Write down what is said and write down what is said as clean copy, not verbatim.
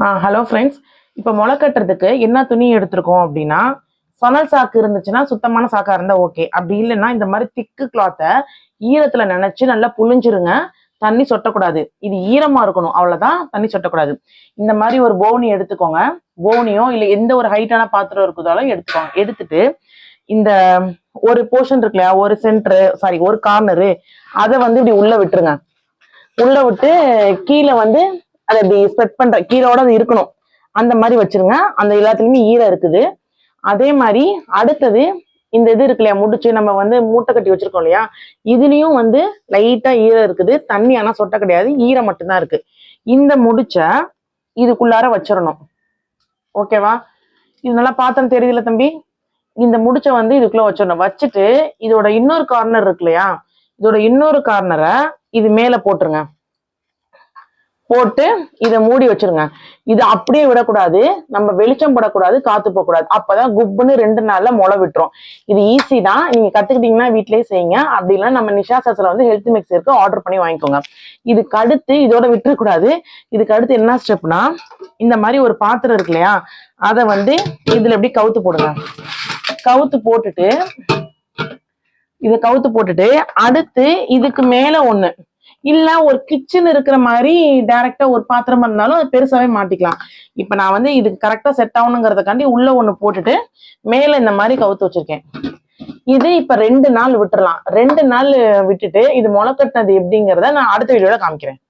Hello friends. இப்போ முளை கட்டுறதுக்கு என்ன துணி எடுத்திருக்கோம் அப்படின்னா, சணல் சாக்கு இருந்துச்சுன்னா சுத்தமான சாக்கா இருந்தா ஓகே. அப்படி இல்லைன்னா இந்த மாதிரி திக்கு கிளாத்தை ஈரத்துல நினைச்சு நல்லா புழிஞ்சிருங்க. தண்ணி சொட்டக்கூடாது. இது ஈரமா இருக்கணும், அவ்வளவுதான். தண்ணி சொட்டக்கூடாது. இந்த மாதிரி ஒரு போனி எடுத்துக்கோங்க. போனியோ இல்லை எந்த ஒரு ஹைட்டான பாத்திரம் இருக்குதாலும் எடுத்துக்கோங்க. எடுத்துட்டு இந்த ஒரு போர்ஷன் இருக்கு இல்லையா, ஒரு சென்டரு ஒரு கார்னரு, அதை வந்து இப்படி உள்ள விட்டுருங்க. உள்ள விட்டு கீழே வந்து அதை இப்படி ஸ்ப்ரெட் பண்ற கீழோட அது இருக்கணும். அந்த மாதிரி வச்சிருங்க. அந்த எல்லாத்துலயுமே ஈரம் இருக்குது. அதே மாதிரி அடுத்தது இந்த இது இருக்கு இல்லையா, முடிச்சு நம்ம வந்து மூட்டை கட்டி வச்சிருக்கோம் இல்லையா, இதுலயும் வந்து லைட்டா ஈரம் இருக்குது. தண்ணி ஆனா சொட்ட கிடையாது, ஈரம் மட்டும்தான் இருக்கு. இந்த முடிச்ச இதுக்குள்ளார வச்சிடணும். ஓகேவா? இது நல்லா பாத்திரம் தெரியுதுல தம்பி? இந்த முடிச்ச வந்து இதுக்குள்ள வச்சிடணும். வச்சுட்டு இதோட இன்னொரு கார்னர் இருக்கு இல்லையா, இதோட இன்னொரு கார்னரை இது மேல போட்டுருங்க. போட்டு இதை மூடி வச்சிருங்க. இது அப்படியே விடக்கூடாது. நம்ம வெளிச்சம் படக்கூடாது, காத்து போகக்கூடாது. அப்பதான் குப்புன்னு 2 நாள்ல முளை விட்டுரும். இது ஈஸி தான். நீங்க கத்துக்கிட்டீங்கன்னா வீட்லயே செய்யுங்க. அப்படி இல்லைன்னா நம்ம நிஷா சஸ்ல வந்து ஹெல்த் மிக்ஸ் இருக்கு, ஆர்டர் பண்ணி வாங்கிக்கோங்க. இதுக்கு அடுத்து இதோட விட்டுறக்கூடாது. இதுக்கு அடுத்து என்ன ஸ்டெப்னா, இந்த மாதிரி ஒரு பாத்திரம் இருக்கு இல்லையா, அதை வந்து இதுல எப்படி கவுத்து போடுங்க. கவுத்து போட்டுட்டு இதை கவுத்து போட்டுட்டு அடுத்து இதுக்கு மேல ஒண்ணு இல்ல ஒரு கிச்சன் இருக்கிற மாதிரி டைரக்டா ஒரு பாத்திரம் இருந்தாலும் அது பெருசாவே மாட்டிக்கலாம். இப்ப நான் வந்து இதுக்கு கரெக்டா செட் ஆகணுங்கிறதுக்காண்டி உள்ள ஒண்ணு போட்டுட்டு மேல இந்த மாதிரி கவுத்து வச்சிருக்கேன். இது இப்ப 2 நாள் விட்டுறலாம். 2 நாள் விட்டுட்டு இது முளை கட்டினது எப்படிங்கிறத நான் அடுத்த வீடியோல காமிக்கிறேன்.